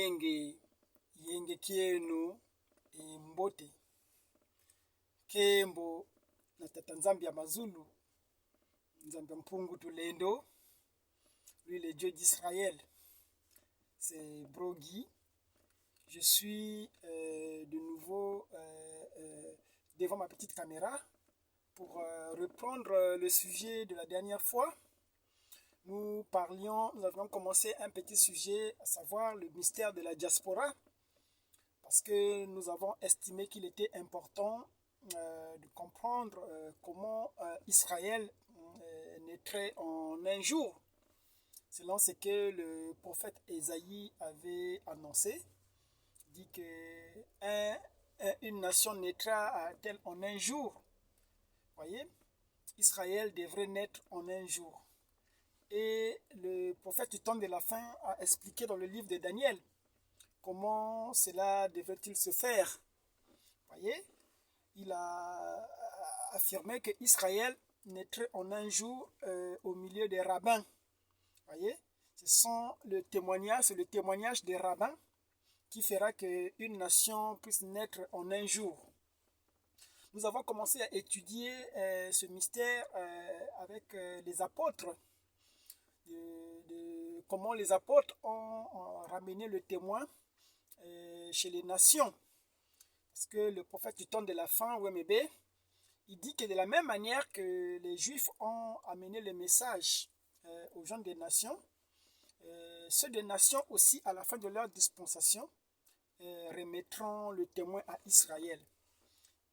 Yenge Yenge Kienu Mbote Kembo na Tata Nzambi ya Mazulu Nzambi Mpungu Tulendo, lui le Dieu d'Israël. C'est Brogui. Je suis de nouveau devant ma petite caméra pour reprendre le sujet de la dernière fois. Nous avions commencé un petit sujet, à savoir le mystère de la diaspora, parce que nous avons estimé qu'il était important de comprendre comment Israël naîtrait en un jour, selon ce que le prophète Ésaïe avait annoncé. Il dit qu'une nation naîtra-t-elle en un jour. Vous voyez, Israël devrait naître en un jour. Et le prophète du temps de la fin a expliqué dans le livre de Daniel comment cela devait-il se faire. Vous voyez, il a affirmé que Israël naîtrait en un jour au milieu des rabbins. Vous voyez, c'est le témoignage des rabbins qui fera qu'une nation puisse naître en un jour. Nous avons commencé à étudier ce mystère avec les apôtres, comment les apôtres ont ramené le témoin chez les nations. Parce que le prophète du temps de la fin, WMB, il dit que de la même manière que les Juifs ont amené le message aux gens des nations, ceux des nations aussi, à la fin de leur dispensation, remettront le témoin à Israël.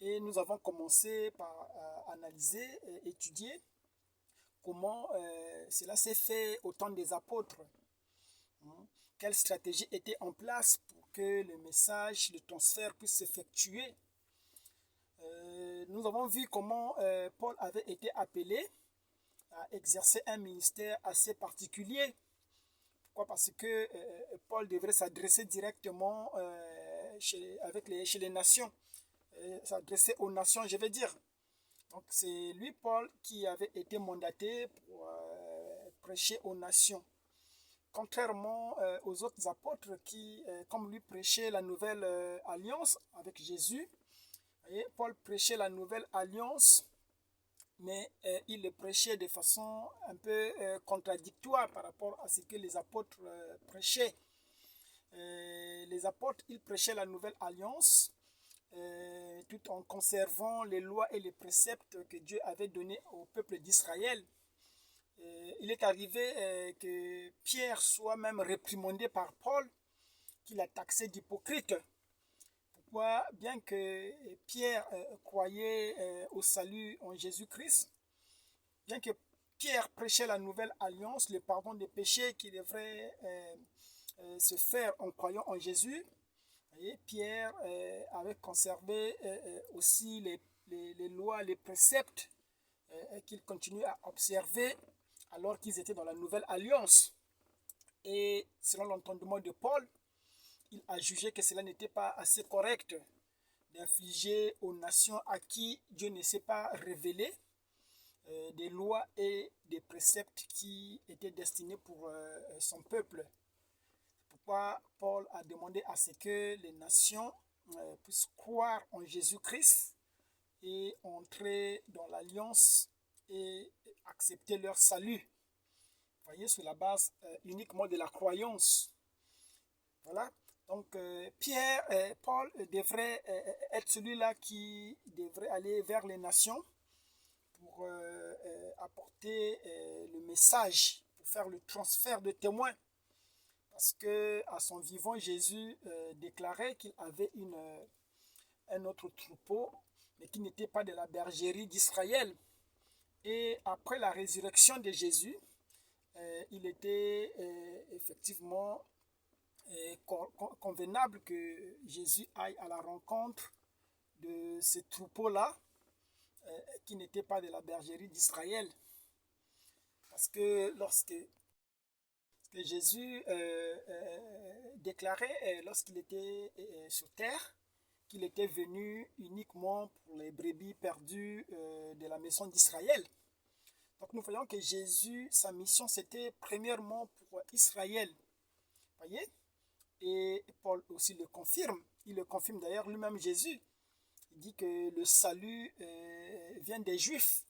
Et nous avons commencé par analyser et étudier comment cela s'est fait au temps des apôtres. Quelle stratégie était en place pour que le message, le transfert puisse s'effectuer. Nous avons vu comment Paul avait été appelé à exercer un ministère assez particulier. Pourquoi? Parce que Paul devrait s'adresser directement chez les nations, s'adresser aux nations, je vais dire. Donc c'est lui, Paul, qui avait été mandaté pour prêcher aux nations. Contrairement aux autres apôtres qui, comme lui, prêchaient la nouvelle alliance avec Jésus. Voyez, Paul prêchait la nouvelle alliance, mais il le prêchait de façon un peu contradictoire par rapport à ce que les apôtres prêchaient. Les apôtres, ils prêchaient la nouvelle alliance tout en conservant les lois et les préceptes que Dieu avait donnés au peuple d'Israël. Il est arrivé que Pierre soit même réprimandé par Paul, qu'il a taxé d'hypocrite. Pourquoi? Bien que Pierre croyait au salut en Jésus-Christ, bien que Pierre prêchait la nouvelle alliance, le pardon des péchés qui devrait se faire en croyant en Jésus, voyez, Pierre avait conservé aussi les lois, les préceptes qu'il continuait à observer alors qu'ils étaient dans la nouvelle alliance. Et selon l'entendement de Paul, il a jugé que cela n'était pas assez correct d'infliger aux nations à qui Dieu ne s'est pas révélé des lois et des préceptes qui étaient destinés pour son peuple. Pourquoi Paul a demandé à ce que les nations puissent croire en Jésus-Christ et entrer dans l'alliance et accepter leur salut. Vous voyez, sur la base uniquement de la croyance. Voilà. Donc, Paul devrait être celui-là qui devrait aller vers les nations pour apporter le message, pour faire le transfert de témoins. Parce qu'à son vivant, Jésus déclarait qu'il avait un autre troupeau, mais qui n'était pas de la bergerie d'Israël. Et après la résurrection de Jésus, il était effectivement convenable que Jésus aille à la rencontre de ce troupeau-là, qui n'était pas de la bergerie d'Israël. Parce que lorsque Jésus déclarait, lorsqu'il était sur terre, qu'il était venu uniquement pour les brebis perdues de la maison d'Israël. Donc nous voyons que Jésus, sa mission, c'était premièrement pour Israël. Voyez? Et Paul aussi le confirme. Il le confirme d'ailleurs lui-même Jésus. Il dit que le salut vient des Juifs.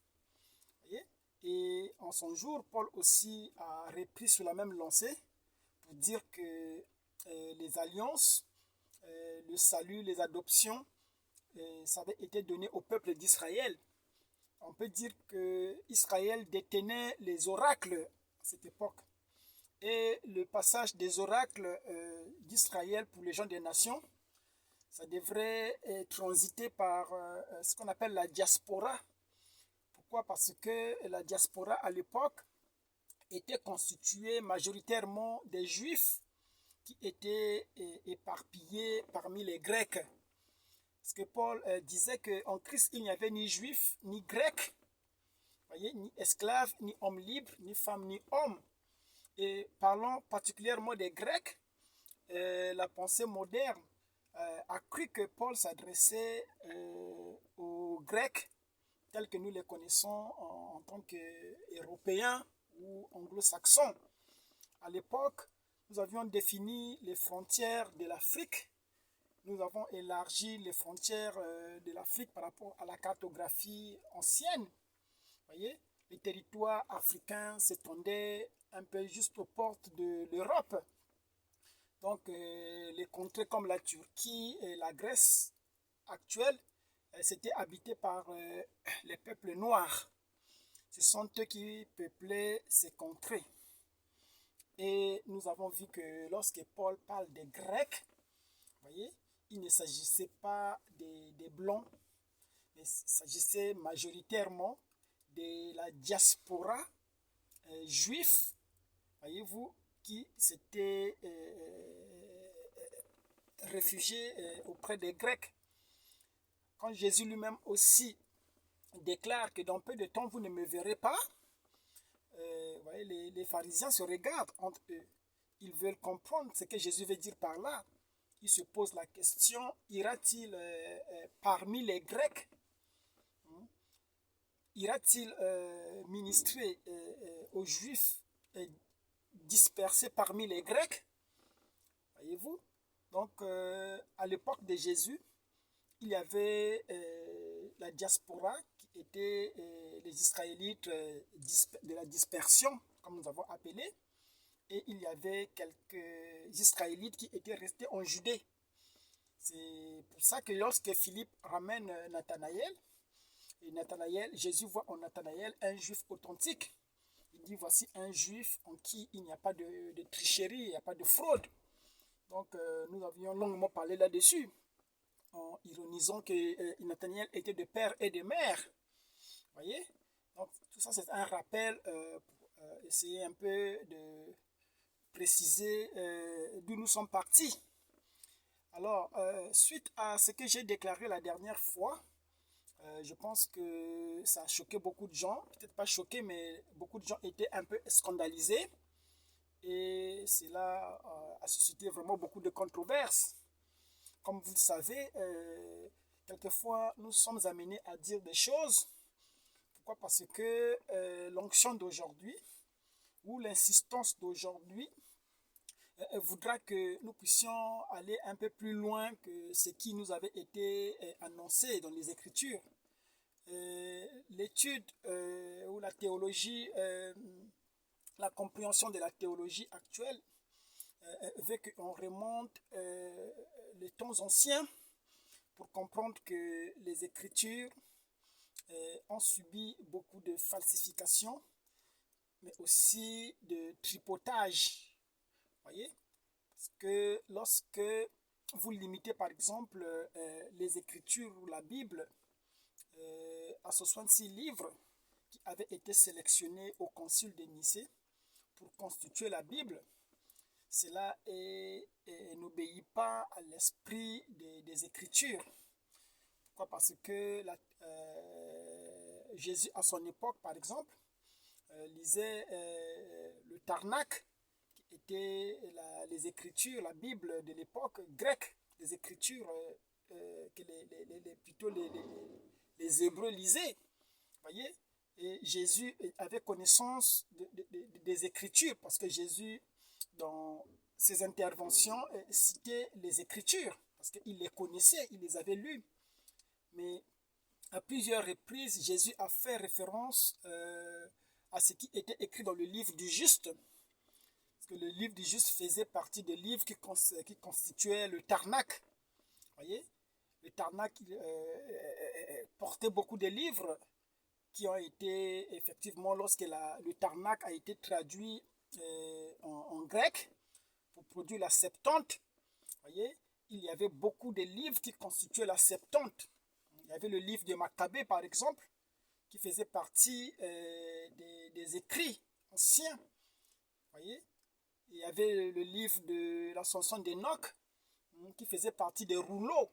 Voyez. Et en son jour, Paul aussi a repris sur la même lancée pour dire que les alliances, le salut, les adoptions, ça avait été donné au peuple d'Israël. On peut dire que Israël détenait les oracles à cette époque. Et le passage des oracles d'Israël pour les gens des nations, ça devrait transiter par ce qu'on appelle la diaspora. Pourquoi? Parce que la diaspora à l'époque était constituée majoritairement des Juifs qui étaient éparpillés parmi les Grecs. Parce que Paul disait qu'en Christ, il n'y avait ni Juif, ni Grec, voyez, ni esclave, ni homme libre, ni femme, ni homme. Et parlant particulièrement des Grecs, la pensée moderne a cru que Paul s'adressait aux Grecs tels que nous les connaissons en tant qu'Européens ou anglo-saxons. À l'époque, nous avions défini les frontières de l'Afrique. Nous avons élargi les frontières de l'Afrique par rapport à la cartographie ancienne. Voyez, les territoires africains s'étendaient un peu juste aux portes de l'Europe. Donc, les contrées comme la Turquie et la Grèce actuelle, c'était habité par les peuples noirs. Ce sont eux qui peuplaient ces contrées. Et nous avons vu que lorsque Paul parle des Grecs, voyez, il ne s'agissait pas des Blancs, mais il s'agissait majoritairement de la diaspora juive, voyez-vous, qui s'était réfugiée auprès des Grecs. Quand Jésus lui-même aussi déclare que dans peu de temps vous ne me verrez pas, voyez, les pharisiens se regardent entre eux. Ils veulent comprendre ce que Jésus veut dire par là. Ils se posent la question, ira-t-il parmi les Grecs? Ira-t-il ministrer aux Juifs dispersés parmi les Grecs? Voyez-vous? Donc, à l'époque de Jésus, il y avait la diaspora qui était les Israélites de la dispersion, comme nous avons appelé, et il y avait quelques Israélites qui étaient restés en Judée. C'est pour ça que lorsque Philippe ramène Nathanaël, et Nathanaël, Jésus voit en Nathanaël un juif authentique. Il dit voici un juif en qui il n'y a pas de tricherie, il n'y a pas de fraude. Donc nous avions longuement parlé là-dessus, en ironisant que Nathanaël était de père et de mère. Voyez? Donc tout ça c'est un rappel pour essayer un peu de préciser d'où nous sommes partis. Alors, suite à ce que j'ai déclaré la dernière fois, je pense que ça a choqué beaucoup de gens, peut-être pas choqué, mais beaucoup de gens étaient un peu scandalisés. Et cela a suscité vraiment beaucoup de controverses. Comme vous le savez, quelquefois nous sommes amenés à dire des choses. Pourquoi? Parce que l'onction d'aujourd'hui ou l'insistance d'aujourd'hui voudra que nous puissions aller un peu plus loin que ce qui nous avait été annoncé dans les Écritures. L'étude ou la théologie, la compréhension de la théologie actuelle veut qu'on remonte les temps anciens pour comprendre que les Écritures ont subi beaucoup de falsifications, mais aussi de tripotage. Voyez, parce que lorsque vous limitez par exemple les Écritures ou la Bible à 66 livres qui avaient été sélectionnés au concile de Nicée pour constituer la Bible, cela n'obéit pas à l'esprit des Écritures. Pourquoi? Parce que Jésus à son époque par exemple lisait le Tanakh, étaient les Écritures, la Bible de l'époque grecque, les Écritures que plutôt les Hébreux lisaient. Voyez? Et Jésus avait connaissance des Écritures parce que Jésus, dans ses interventions citaient les Écritures, parce qu'il les connaissait, il les avait lues. Mais à plusieurs reprises, Jésus a fait référence à ce qui était écrit dans le livre du juste. Parce que le livre du juste faisait partie des livres qui constituaient le Tanakh. Voyez, le Tanakh portait beaucoup de livres qui ont été, effectivement, lorsque le Tanakh a été traduit en grec pour produire la Septante, voyez, il y avait beaucoup de livres qui constituaient la Septante. Il y avait le livre de Maccabée, par exemple, qui faisait partie des écrits anciens. Voyez, il y avait le livre de l'Ascension d'Enoch, qui faisait partie des rouleaux.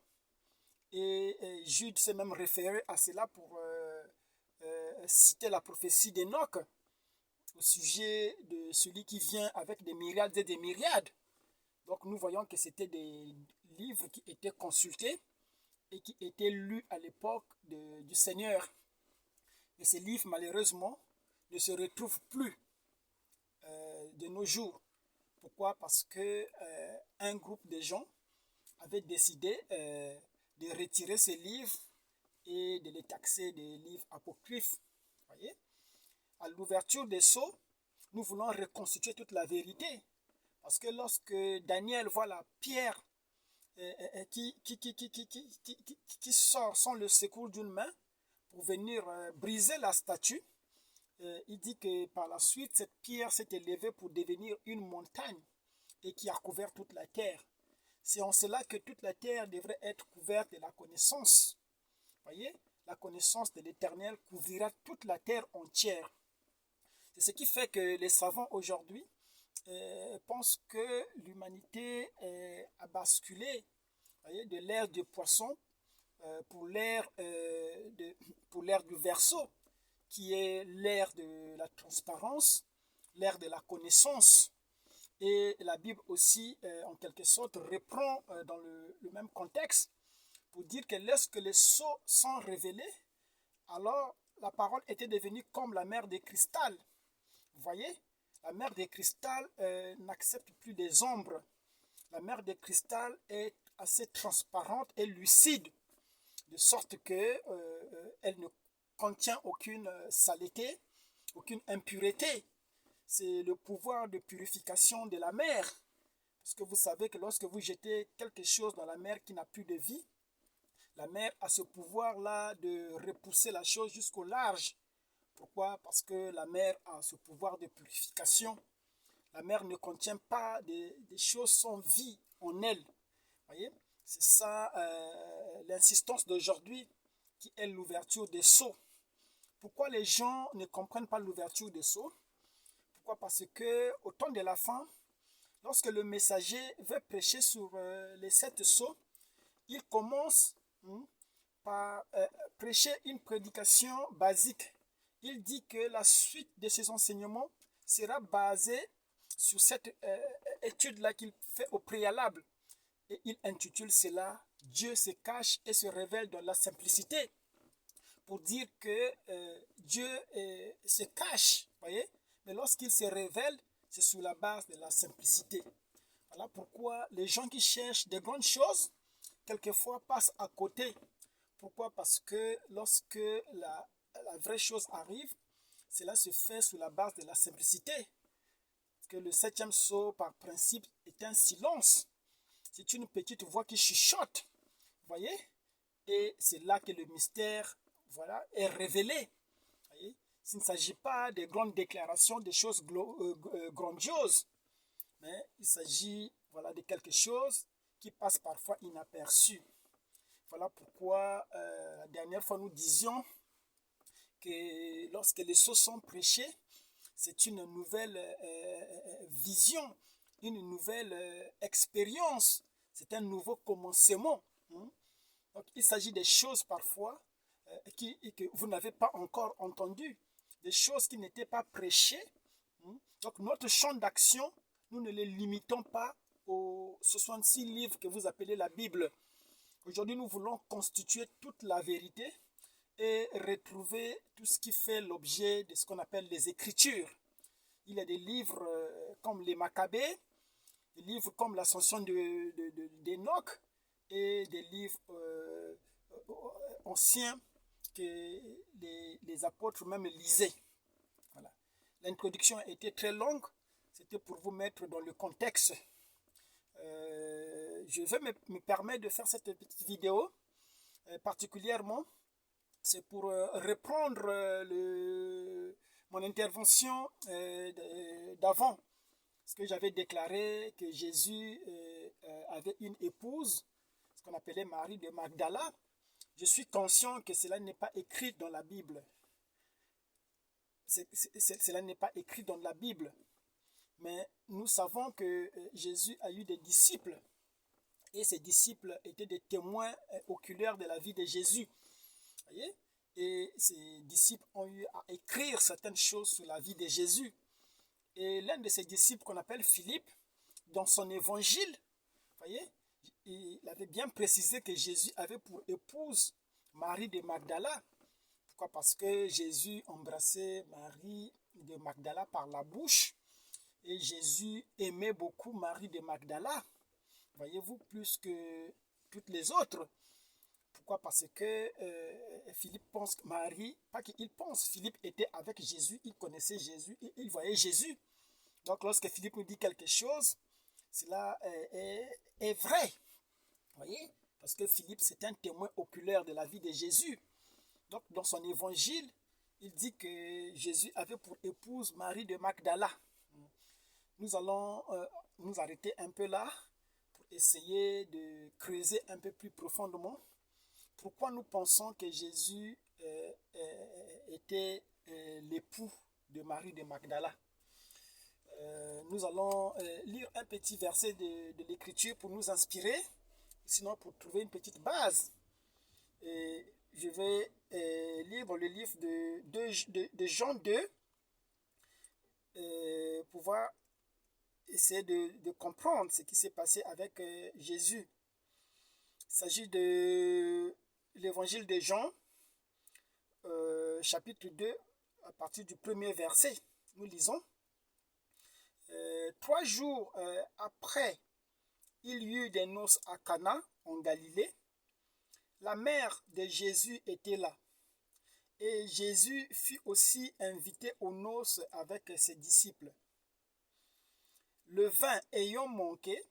Et Jude s'est même référé à cela pour citer la prophétie d'Enoch au sujet de celui qui vient avec des myriades et des myriades. Donc nous voyons que c'était des livres qui étaient consultés et qui étaient lus à l'époque du Seigneur. Mais ces livres, malheureusement, ne se retrouvent plus de nos jours. Pourquoi? Parce que un groupe de gens avait décidé de retirer ces livres et de les taxer des livres apocryphes. Voyez? À l'ouverture des sceaux, nous voulons reconstituer toute la vérité. Parce que lorsque Daniel voit la pierre qui sort sans le secours d'une main pour venir briser la statue, il dit que par la suite, cette pierre s'est élevée pour devenir une montagne et qui a couvert toute la terre. C'est en cela que toute la terre devrait être couverte de la connaissance. Voyez, la connaissance de l'Éternel couvrira toute la terre entière. C'est ce qui fait que les savants aujourd'hui pensent que l'humanité a basculé, voyez, de l'ère du poisson pour l'ère du Verseau, qui est l'ère de la transparence, l'ère de la connaissance. Et la Bible aussi, en quelque sorte, reprend dans le même contexte pour dire que lorsque les sceaux sont révélés, alors la parole était devenue comme la mer de cristal. Vous voyez, la mer de cristal n'accepte plus des ombres. La mer de cristal est assez transparente et lucide, de sorte que elle ne contient aucune saleté, aucune impureté. C'est le pouvoir de purification de la mer. Parce que vous savez que lorsque vous jetez quelque chose dans la mer qui n'a plus de vie, la mer a ce pouvoir-là de repousser la chose jusqu'au large. Pourquoi? Parce que la mer a ce pouvoir de purification. La mer ne contient pas des choses sans vie en elle. Voyez? C'est ça l'insistance d'aujourd'hui qui est l'ouverture des sceaux. Pourquoi les gens ne comprennent pas l'ouverture des sceaux? Pourquoi? Parce que au temps de la fin, lorsque le messager veut prêcher sur les 7 sceaux, il commence par prêcher une prédication basique. Il dit que la suite de ses enseignements sera basée sur cette étude-là qu'il fait au préalable. Et il intitule cela « Dieu se cache et se révèle dans la simplicité ». Pour dire que Dieu se cache, voyez, mais lorsqu'il se révèle, c'est sous la base de la simplicité. Voilà pourquoi les gens qui cherchent de grandes choses, quelquefois passent à côté. Pourquoi? Parce que lorsque la vraie chose arrive, cela se fait sous la base de la simplicité. Parce que le 7e sceau, par principe, est un silence. C'est une petite voix qui chuchote, voyez, et c'est là que le mystère, voilà, est révélé. Voyez, il ne s'agit pas de grandes déclarations, des choses grandioses, mais il s'agit, voilà, de quelque chose qui passe parfois inaperçu. Voilà pourquoi la dernière fois nous disions que lorsque les sceaux sont prêchés, c'est une nouvelle vision, une nouvelle expérience, c'est un nouveau commencement. Donc il s'agit des choses parfois que vous n'avez pas encore entendues, des choses qui n'étaient pas prêchées. Donc notre champ d'action, nous ne les limitons pas aux 66 livres que vous appelez la Bible. Aujourd'hui, nous voulons constituer toute la vérité et retrouver tout ce qui fait l'objet de ce qu'on appelle les Écritures. Il y a des livres comme les Maccabées, des livres comme l'Ascension d'Enoch et des livres anciens que les apôtres même lisaient. Voilà. L'introduction a été très longue, c'était pour vous mettre dans le contexte. Je vais me permettre de faire cette petite vidéo, particulièrement, c'est pour reprendre mon intervention d'avant, parce que j'avais déclaré que Jésus avait une épouse, ce qu'on appelait Marie de Magdala. Je suis conscient que cela n'est pas écrit dans la Bible. Cela n'est pas écrit dans la Bible. Mais nous savons que Jésus a eu des disciples. Et ces disciples étaient des témoins oculaires de la vie de Jésus. Voyez? Et ces disciples ont eu à écrire certaines choses sur la vie de Jésus. Et l'un de ces disciples qu'on appelle Philippe, dans son évangile, voyez, il avait bien précisé que Jésus avait pour épouse Marie de Magdala. Pourquoi? Parce que Jésus embrassait Marie de Magdala par la bouche. Et Jésus aimait beaucoup Marie de Magdala. Voyez-vous, plus que toutes les autres. Pourquoi? Parce que Philippe pense que Marie, pas qu'il pense, Philippe était avec Jésus, il connaissait Jésus, et il voyait Jésus. Donc lorsque Philippe nous dit quelque chose, cela est vrai. Voyez? Parce que Philippe, c'est un témoin oculaire de la vie de Jésus. Donc dans son évangile, il dit que Jésus avait pour épouse Marie de Magdala. Nous allons nous arrêter un peu là pour essayer de creuser un peu plus profondément pourquoi nous pensons que Jésus était l'époux de Marie de Magdala. Nous allons lire un petit verset de l'Écriture pour nous inspirer, sinon pour trouver une petite base. Et je vais lire dans le livre de Jean 2, pour pouvoir essayer de comprendre ce qui s'est passé avec Jésus. Il s'agit de l'évangile de Jean, chapitre 2, à partir du premier verset. Nous lisons. 3 jours après, il y eut des noces à Cana, en Galilée. La mère de Jésus était là. Et Jésus fut aussi invité aux noces avec ses disciples. Le vin ayant manqué,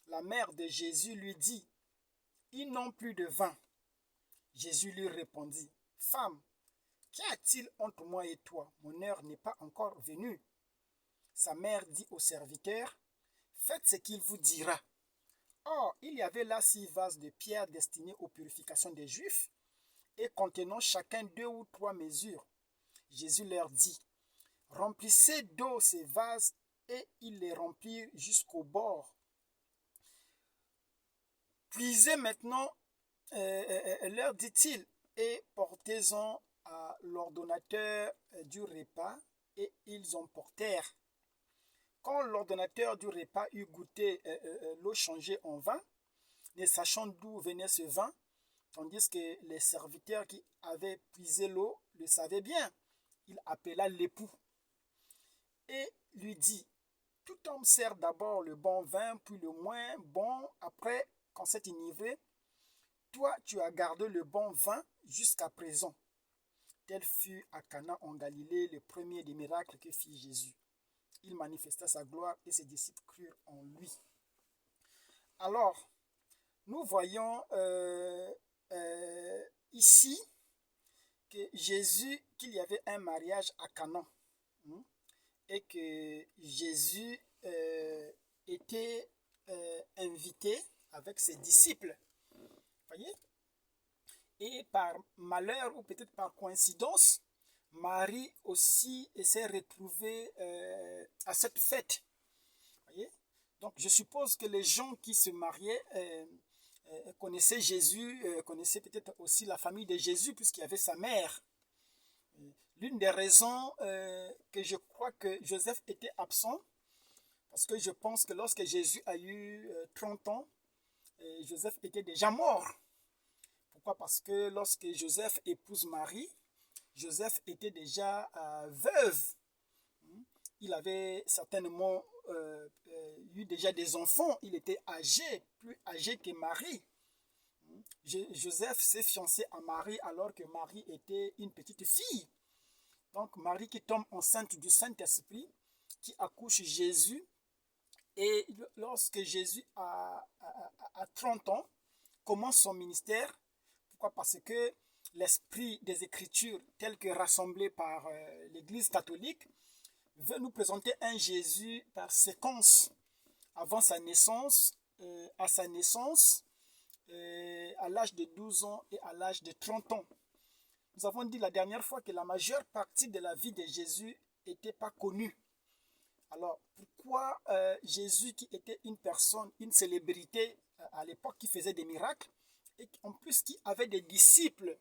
la mère de Jésus lui dit, « Ils n'ont plus de vin. » Jésus lui répondit, « Femme, qu'y a-t-il entre moi et toi? Mon heure n'est pas encore venue. » Sa mère dit au serviteur, « Faites ce qu'il vous dira. » Or, il y avait là 6 vases de pierre destinés aux purifications des Juifs et contenant chacun 2 ou 3 mesures. Jésus leur dit, « Remplissez d'eau ces vases, » et ils les remplirent jusqu'au bord. « Puisez maintenant, leur dit-il, et portez-en à l'ordonnateur du repas, et ils en portèrent. Quand l'ordonnateur du repas eut goûté l'eau changée en vin, ne sachant d'où venait ce vin, tandis que les serviteurs qui avaient puisé l'eau le savaient bien, il appela l'époux et lui dit, « Tout homme sert d'abord le bon vin, puis le moins bon, après, quand c'est enivré. Toi, tu as gardé le bon vin jusqu'à présent. » Tel fut à Cana en Galilée le premier des miracles que fit Jésus. Il manifesta sa gloire et ses disciples crurent en lui. Alors, nous voyons ici que Jésus, qu'il y avait un mariage à Cana et que Jésus était invité avec ses disciples. Voyez? Et par malheur ou peut-être par coïncidence, Marie aussi s'est retrouvée à cette fête. Voyez? Donc je suppose que les gens qui se mariaient connaissaient Jésus, connaissaient peut-être aussi la famille de Jésus puisqu'il y avait sa mère. L'une des raisons que je crois que Joseph était absent, parce que je pense que lorsque Jésus a eu 30 ans, Joseph était déjà mort. Pourquoi? Parce que lorsque Joseph épouse Marie, Joseph était déjà veuve. Il avait certainement eu déjà des enfants. Il était âgé, plus âgé que Marie. Joseph s'est fiancé à Marie alors que Marie était une petite fille. Donc Marie qui tombe enceinte du Saint-Esprit, qui accouche Jésus. Et lorsque Jésus a 30 ans, commence son ministère. Pourquoi? Parce que l'esprit des Écritures, tel que rassemblé par l'Église catholique, veut nous présenter un Jésus par séquence, avant sa naissance, à sa naissance, à l'âge de 12 ans et à l'âge de 30 ans. Nous avons dit la dernière fois que la majeure partie de la vie de Jésus n'était pas connue. Alors, pourquoi Jésus, qui était une personne, une célébrité à l'époque, qui faisait des miracles, et en plus qui avait des disciples,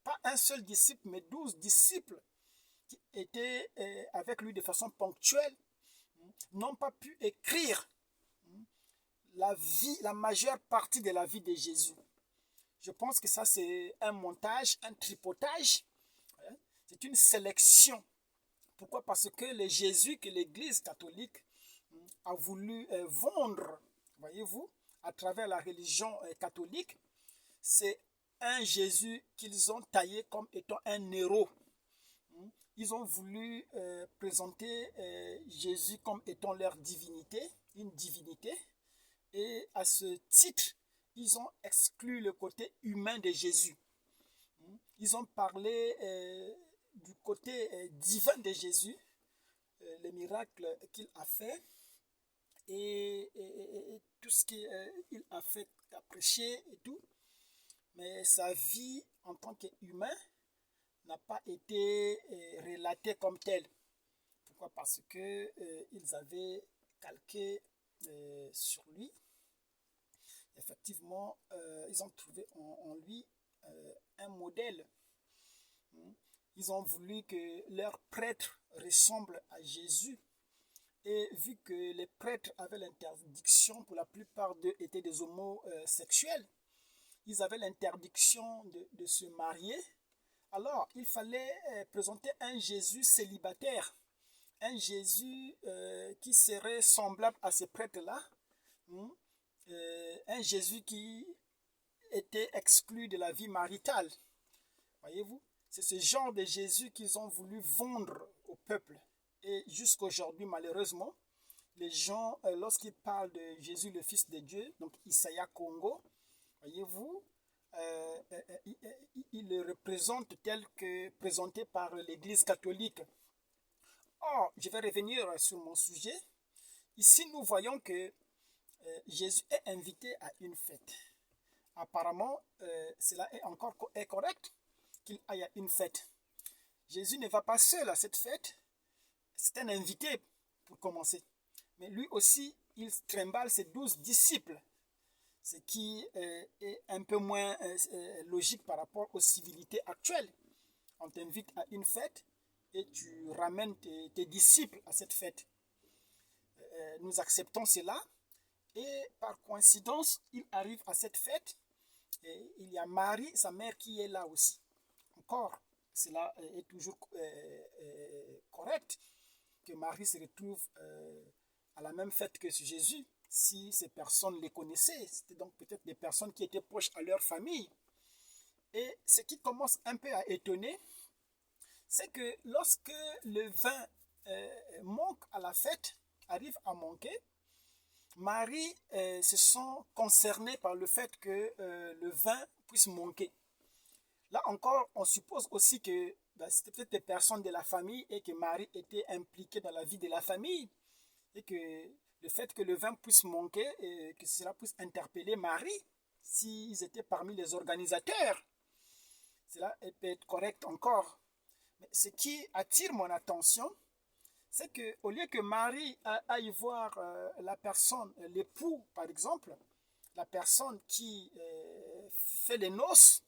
pas un seul disciple, mais 12 disciples, qui étaient avec lui de façon ponctuelle, n'ont pas pu écrire la majeure partie de la vie de Jésus. Je pense que ça, c'est un montage, un tripotage. C'est une sélection. Pourquoi? Parce que le Jésus que l'Église catholique a voulu vendre, voyez-vous, à travers la religion catholique, c'est un Jésus qu'ils ont taillé comme étant un héros. Ils ont voulu présenter Jésus comme étant leur divinité, une divinité. Et à ce titre, ils ont exclu le côté humain de Jésus. Ils ont parlé du côté divin de Jésus, les miracles qu'il a fait et tout ce qu'il a fait, a prêché et tout. Mais sa vie en tant qu'humain n'a pas été relatée comme telle. Pourquoi? Parce que ils avaient calqué sur lui. Effectivement, ils ont trouvé en lui un modèle. Ils ont voulu que leur prêtre ressemble à Jésus. Et vu que les prêtres avaient l'interdiction, pour la plupart d'eux étaient des homosexuels, ils avaient l'interdiction de se marier. Alors, il fallait présenter un Jésus célibataire, un Jésus qui serait semblable à ces prêtres-là, un Jésus qui était exclu de la vie maritale. Voyez-vous, c'est ce genre de Jésus qu'ils ont voulu vendre au peuple. Et jusqu'aujourd'hui, malheureusement, les gens, lorsqu'ils parlent de Jésus, le Fils de Dieu, donc Isaiah Congo, voyez-vous, il le représente tel que présenté par l'Église catholique. Or, je vais revenir sur mon sujet. Ici, nous voyons que Jésus est invité à une fête. Apparemment, cela est correct qu'il aille à une fête. Jésus ne va pas seul à cette fête. C'est un invité pour commencer. Mais lui aussi, il trimballe ses 12 disciples. Ce qui est un peu moins logique par rapport aux civilités actuelles. On t'invite à une fête et tu ramènes tes disciples à cette fête. Nous acceptons cela. Et par coïncidence, il arrive à cette fête et il y a Marie, sa mère, qui est là aussi. Encore, cela est toujours correct que Marie se retrouve à la même fête que Jésus. Si ces personnes les connaissaient, c'était donc peut-être des personnes qui étaient proches à leur famille. Et ce qui commence un peu à étonner, c'est que lorsque le vin manque à la fête, arrive à manquer, Marie se sent concernée par le fait que le vin puisse manquer. Là encore, on suppose aussi que c'était peut-être des personnes de la famille et que Marie était impliquée dans la vie de la famille et que le fait que le vin puisse manquer et que cela puisse interpeller Marie s'ils étaient parmi les organisateurs. Cela peut être correct encore. Mais ce qui attire mon attention, c'est qu'au lieu que Marie aille voir la personne, l'époux par exemple, la personne qui fait les noces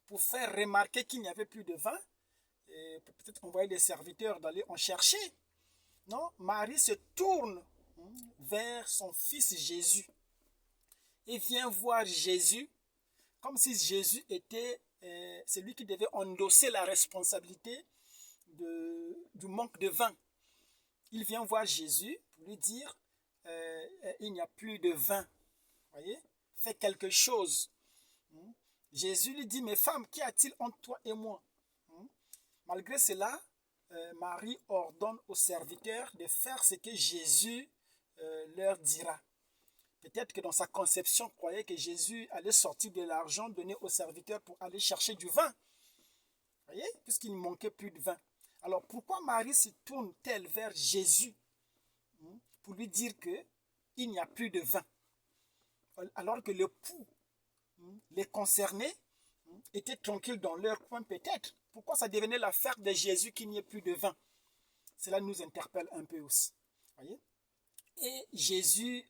pour faire remarquer qu'il n'y avait plus de vin, et peut-être envoyer les serviteurs d'aller en chercher. Non, Marie se tourne vers son fils Jésus et vient voir Jésus comme si Jésus était celui qui devait endosser la responsabilité du manque de vin. il vient voir Jésus pour lui dire, il n'y a plus de vin. Voyez, fais quelque chose. Jésus lui dit, mais femme, qu'y a-t-il entre toi et moi? Malgré cela, Marie ordonne aux serviteurs de faire ce que Jésus leur dira. Peut-être que dans sa conception, croyait que Jésus allait sortir de l'argent donné aux serviteurs pour aller chercher du vin. Vous voyez, puisqu'il ne manquait plus de vin. Alors pourquoi Marie se tourne-t-elle vers Jésus pour lui dire qu'il n'y a plus de vin, alors que l'époux, les concernés, étaient tranquilles dans leur coin peut-être? Pourquoi ça devenait l'affaire de Jésus qu'il n'y ait plus de vin? Cela nous interpelle un peu aussi. Voyez? Et Jésus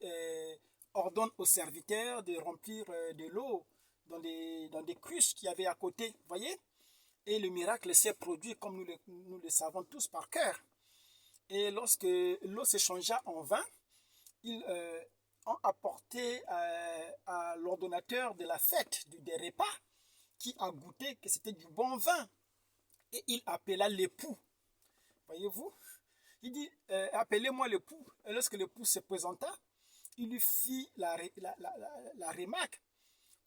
ordonne aux serviteurs de remplir de l'eau dans des cruches qu'il y avait à côté. Voyez? Et le miracle s'est produit comme nous le savons tous par cœur. Et lorsque l'eau se changea en vin, ils ont apporté à l'ordonnateur de la fête, des repas, qui a goûté que c'était du bon vin. Et il appela l'époux. Voyez-vous? Il dit, appelez-moi l'époux. Et lorsque l'époux se présenta, il lui fit la remarque.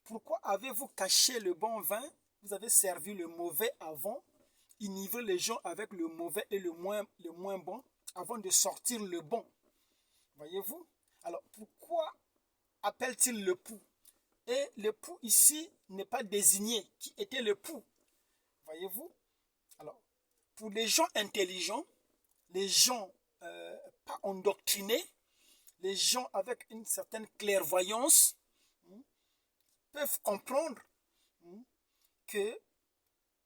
Pourquoi avez-vous caché le bon vin? Vous avez servi le mauvais avant, enivré les gens avec le mauvais et le moins bon, avant de sortir le bon. Voyez-vous? Alors, pourquoi appelle-t-il l'époux? Et l'époux ici n'est pas désigné. Qui était l'époux? Voyez-vous? Alors, pour les gens intelligents, les gens pas endoctrinés, les gens avec une certaine clairvoyance, peuvent comprendre que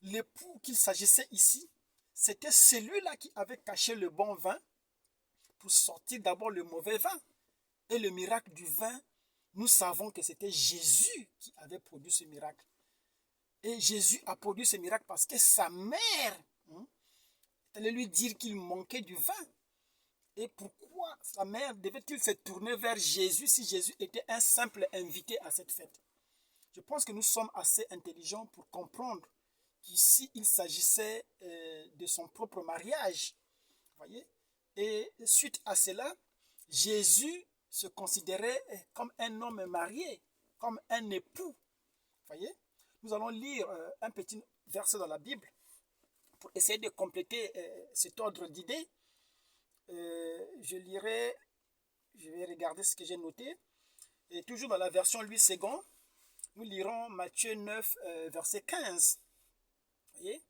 l'époux qu'il s'agissait ici, c'était celui-là qui avait caché le bon vin pour sortir d'abord le mauvais vin. Et le miracle du vin, nous savons que c'était Jésus qui avait produit ce miracle. Et Jésus a produit ce miracle parce que sa mère allait lui dire qu'il manquait du vin. Et pourquoi sa mère devait-il se tourner vers Jésus si Jésus était un simple invité à cette fête? Je pense que nous sommes assez intelligents pour comprendre qu'ici, il s'agissait de son propre mariage. Voyez? Et suite à cela, Jésus se considérait comme un homme marié, comme un époux. Voyez? Nous allons lire un petit verset dans la Bible pour essayer de compléter cet ordre d'idées. Je vais regarder ce que j'ai noté. Et toujours dans la version Louis II, nous lirons Matthieu 9, verset 15. Voyez?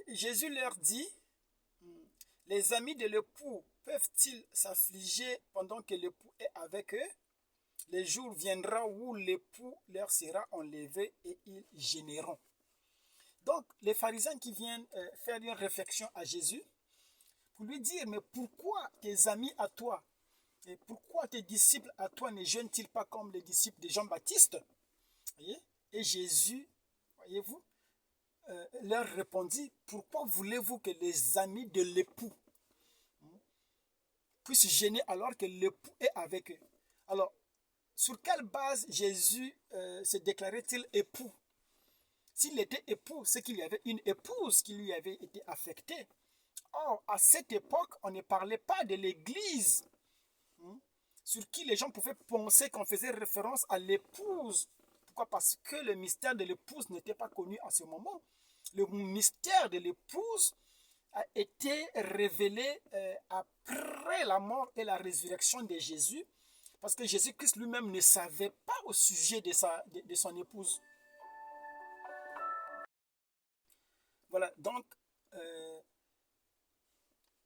Jésus leur dit, les amis de l'époux peuvent-ils s'affliger pendant que l'époux est avec eux? Le jour viendra où l'époux leur sera enlevé et ils gêneront. Donc, les pharisiens qui viennent faire une réflexion à Jésus, pour lui dire, mais pourquoi tes amis à toi, et pourquoi tes disciples à toi ne jeûnent-ils pas comme les disciples de Jean-Baptiste? Et Jésus, voyez-vous, leur répondit, pourquoi voulez-vous que les amis de l'époux puissent jeûner alors que l'époux est avec eux? Alors, sur quelle base Jésus se déclarait-il époux? S'il était époux, c'est qu'il y avait une épouse qui lui avait été affectée. Or, à cette époque, on ne parlait pas de l'Église, sur qui les gens pouvaient penser qu'on faisait référence à l'épouse. Pourquoi? Parce que le mystère de l'épouse n'était pas connu à ce moment. Le mystère de l'épouse a été révélé après la mort et la résurrection de Jésus, parce que Jésus-Christ lui-même ne savait pas au sujet de son épouse. Voilà, donc,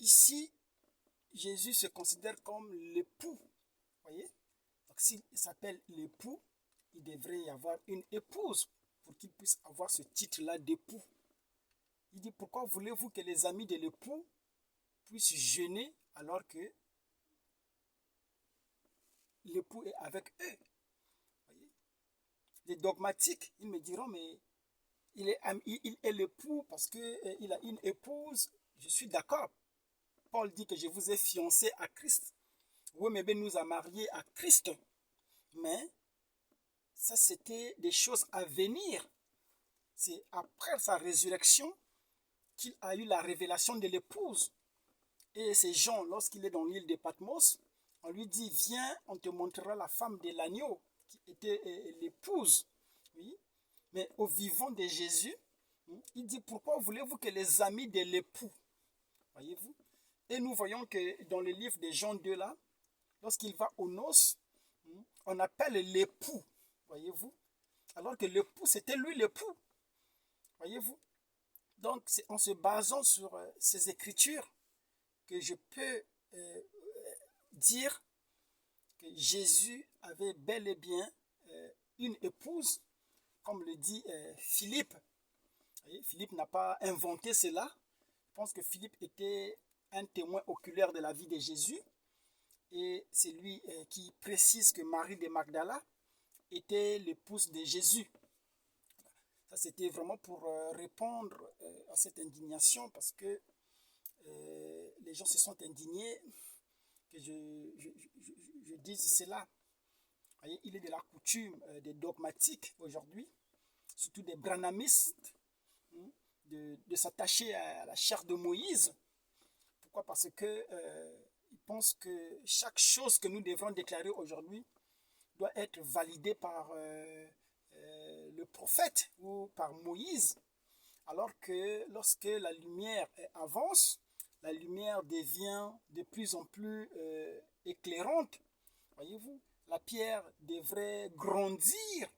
ici, Jésus se considère comme l'époux. Voyez? Donc, s'il s'appelle l'époux, il devrait y avoir une épouse pour qu'il puisse avoir ce titre-là d'époux. Il dit, pourquoi voulez-vous que les amis de l'époux puissent jeûner alors que l'époux est avec eux? Voyez? Les dogmatiques, ils me diront, mais il est l'époux parce qu'il a une épouse. Je suis d'accord. Paul dit que je vous ai fiancé à Christ. Oui, mais nous a mariés à Christ. Mais ça, c'était des choses à venir. C'est après sa résurrection qu'il a eu la révélation de l'épouse. Et c'est Jean, lorsqu'il est dans l'île de Patmos, on lui dit, viens, on te montrera la femme de l'agneau, qui était l'épouse. Oui. Mais au vivant de Jésus, il dit, pourquoi voulez-vous que les amis de l'époux, voyez-vous? Et nous voyons que dans le livre de Jean 2, là, lorsqu'il va aux noces, on appelle l'époux, voyez-vous? Alors que l'époux, c'était lui l'époux, voyez-vous? Donc, c'est en se basant sur ces écritures que je peux dire que Jésus avait bel et bien une épouse, comme le dit Philippe. Voyez, Philippe n'a pas inventé cela. Je pense que Philippe était un témoin oculaire de la vie de Jésus. Et c'est lui qui précise que Marie de Magdala était l'épouse de Jésus. Ça, c'était vraiment pour répondre à cette indignation, parce que les gens se sont indignés que je dise cela. Voyez, il est de la coutume des dogmatiques aujourd'hui, surtout des branhamistes, de s'attacher à la chair de Moïse. Pourquoi? Parce que ils pensent que chaque chose que nous devrons déclarer aujourd'hui doit être validée par le prophète ou par Moïse, alors que lorsque la lumière avance, la lumière devient de plus en plus éclairante. Voyez-vous, la pierre devrait grandir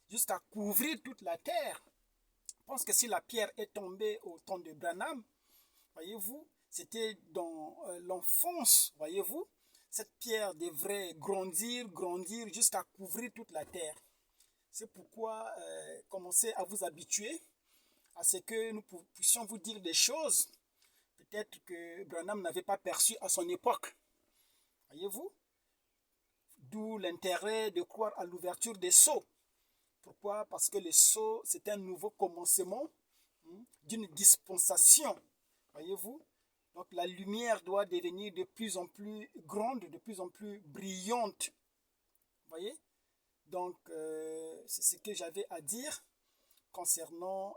jusqu'à couvrir toute la terre. Je pense que si la pierre est tombée au temps de Branham, voyez-vous, c'était dans l'enfance, voyez-vous, cette pierre devrait grandir jusqu'à couvrir toute la terre. C'est pourquoi commencez à vous habituer à ce que nous puissions vous dire des choses peut-être que Branham n'avait pas perçu à son époque. Voyez-vous? D'où l'intérêt de croire à l'ouverture des sceaux. Pourquoi? Parce que les sceaux, c'est un nouveau commencement d'une dispensation. Voyez-vous? Donc la lumière doit devenir de plus en plus grande, de plus en plus brillante. Voyez? Donc c'est ce que j'avais à dire concernant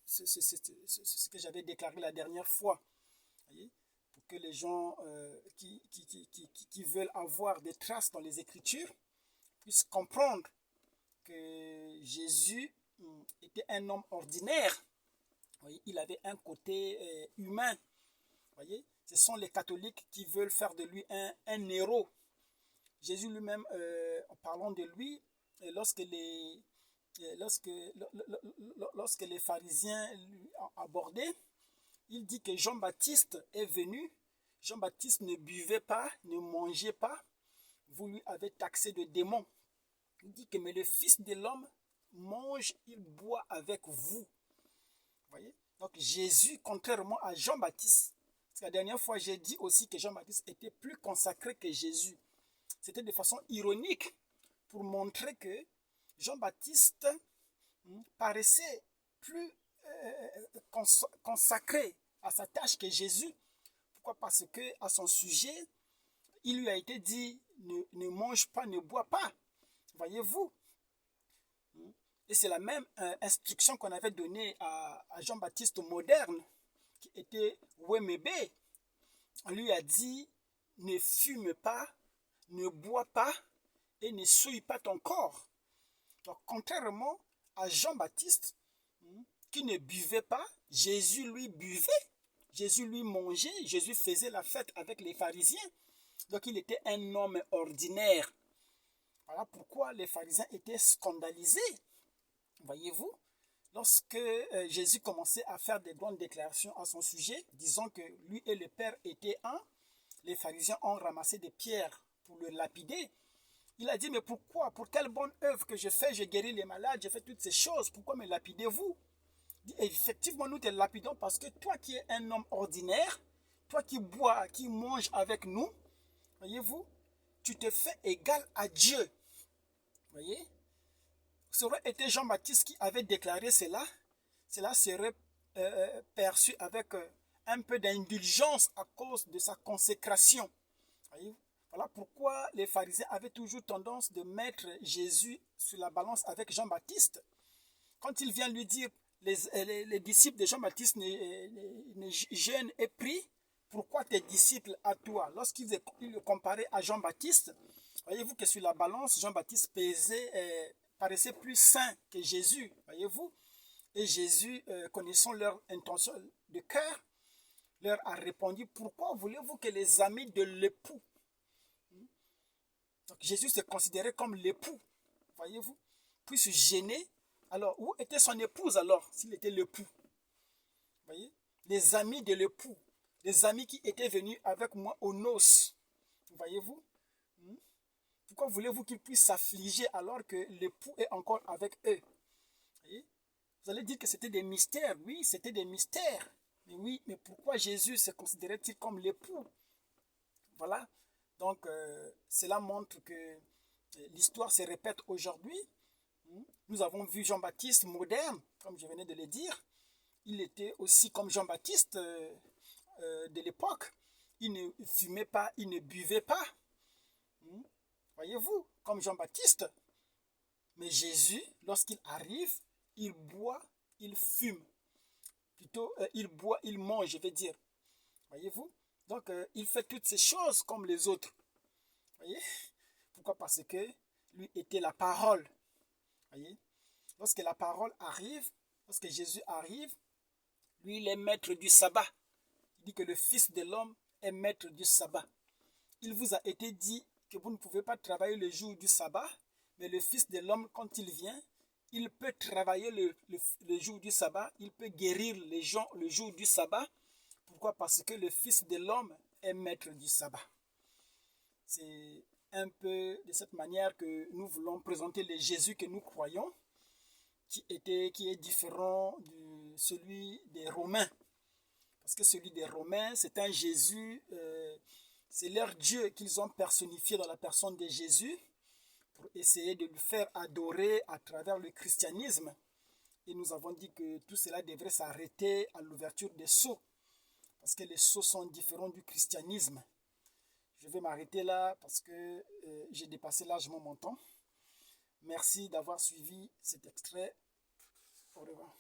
ce que j'avais déclaré la dernière fois. Voyez? Pour que les gens qui veulent avoir des traces dans les Écritures puissent comprendre que Jésus était un homme ordinaire. Voyez? Il avait un côté humain. Voyez? Ce sont les catholiques qui veulent faire de lui un héros. Jésus lui-même, en parlant de lui, lorsque les pharisiens lui ont abordé, il dit que Jean-Baptiste est venu. Jean-Baptiste ne buvait pas, ne mangeait pas. Vous lui avez taxé de démon. Il dit que mais le Fils de l'homme mange, il boit avec vous. Voyez? Donc Jésus, contrairement à Jean-Baptiste, parce que la dernière fois j'ai dit aussi que Jean-Baptiste était plus consacré que Jésus. C'était de façon ironique pour montrer que Jean-Baptiste paraissait plus consacré à sa tâche que Jésus. Pourquoi? Parce que à son sujet, il lui a été dit ne mange pas, ne bois pas. Voyez-vous? Et c'est la même instruction qu'on avait donnée à Jean-Baptiste moderne, qui était Wemebe. On lui a dit ne fume pas, ne bois pas et ne souille pas ton corps. Donc, contrairement à Jean-Baptiste, qui ne buvait pas, Jésus lui buvait, Jésus lui mangeait, Jésus faisait la fête avec les pharisiens. Donc, il était un homme ordinaire. Voilà pourquoi les pharisiens étaient scandalisés. Voyez-vous, lorsque Jésus commençait à faire des grandes déclarations à son sujet, disant que lui et le Père étaient un, les pharisiens ont ramassé des pierres pour le lapider. Il a dit, mais pourquoi? Pour quelle bonne œuvre que je fais? Je guéris les malades, je fais toutes ces choses. Pourquoi me lapidez-vous? Effectivement, nous te lapidons parce que toi qui es un homme ordinaire, toi qui bois, qui manges avec nous, voyez-vous, tu te fais égal à Dieu. Voyez? Ça aurait été Jean-Baptiste qui avait déclaré cela, cela serait perçu avec un peu d'indulgence à cause de sa consécration. Voyez? Voilà pourquoi les pharisiens avaient toujours tendance de mettre Jésus sur la balance avec Jean-Baptiste. Quand il vient lui dire les disciples de Jean-Baptiste ne jeûnent et prient, pourquoi tes disciples à toi? Lorsqu'ils le comparaient à Jean-Baptiste, voyez-vous que sur la balance, Jean-Baptiste paraissait plus saint que Jésus, voyez-vous? Et Jésus, connaissant leur intention de cœur, leur a répondu, pourquoi voulez-vous que les amis de l'époux, donc Jésus se considérait comme l'époux, voyez-vous, puissent gêner? Alors, où était son épouse alors, s'il était l'époux? Voyez? Les amis de l'époux, les amis qui étaient venus avec moi aux noces, voyez-vous? Pourquoi voulez-vous qu'ils puissent s'affliger alors que l'époux est encore avec eux? Voyez? Vous allez dire que c'était des mystères. Oui, c'était des mystères. Mais oui, mais pourquoi Jésus se considérait-il comme l'époux? Voilà. Donc, cela montre que l'histoire se répète aujourd'hui. Nous avons vu Jean-Baptiste moderne, comme je venais de le dire. Il était aussi comme Jean-Baptiste de l'époque. Il ne fumait pas, il ne buvait pas. Voyez-vous, comme Jean-Baptiste. Mais Jésus, lorsqu'il arrive, il boit, il fume. Plutôt, il boit, il mange, je vais dire. Voyez-vous? Donc, il fait toutes ces choses comme les autres. Voyez? Pourquoi? Parce que lui était la parole. Voyez? Lorsque la parole arrive, lorsque Jésus arrive, lui, il est maître du sabbat. Il dit que le Fils de l'homme est maître du sabbat. Il vous a été dit que vous ne pouvez pas travailler le jour du sabbat, mais le Fils de l'homme, quand il vient, il peut travailler le jour du sabbat, il peut guérir les gens le jour du sabbat. Pourquoi? Parce que le Fils de l'homme est maître du sabbat. C'est un peu de cette manière que nous voulons présenter le Jésus que nous croyons, qui est différent de celui des Romains. Parce que celui des Romains, c'est un Jésus, c'est leur Dieu qu'ils ont personnifié dans la personne de Jésus pour essayer de lui faire adorer à travers le christianisme. Et nous avons dit que tout cela devrait s'arrêter à l'ouverture des sceaux, parce que les sceaux sont différents du christianisme. Je vais m'arrêter là parce que j'ai dépassé largement mon temps. Merci d'avoir suivi cet extrait. Au revoir.